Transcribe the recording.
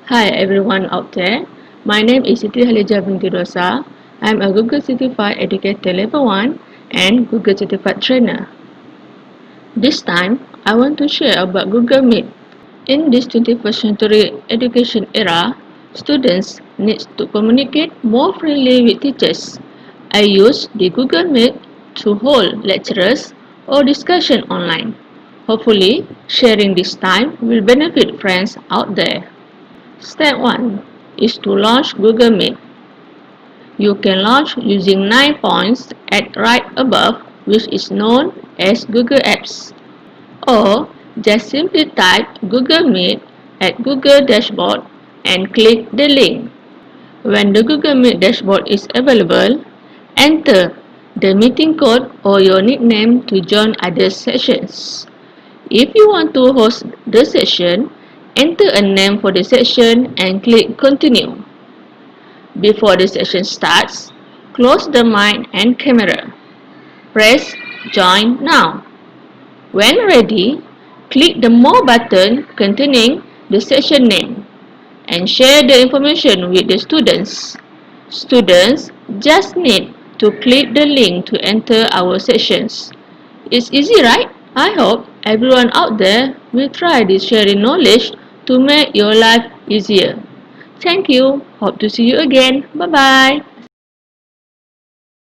Hi everyone out there. My name is Siti Halija binti Rosa. I'm a Google Certified Educator Level 1 and Google Certified Trainer. This time, I want to share about Google Meet. In this 21st century education era, students need to communicate more freely with teachers. I use the Google Meet to hold lectures or discussion online. Hopefully, sharing this time will benefit friends out there. Step 1 is to launch Google Meet. You can launch using 9 points at right above, which is known as Google Apps. Or just simply type Google Meet at Google Dashboard and click the link. When the Google Meet dashboard is available, enter the meeting code or your nickname to join other sessions. If you want to host the session, enter a name for the session and click continue. Before the session starts, close the mic and camera. Press join now. When ready, click the more button containing the session name and share the information with the students. Students just need to click the link to enter our sessions. It's easy, right? I hope everyone out there will try this sharing knowledge to make your life easier. Thank you. Hope to see you again. Bye bye.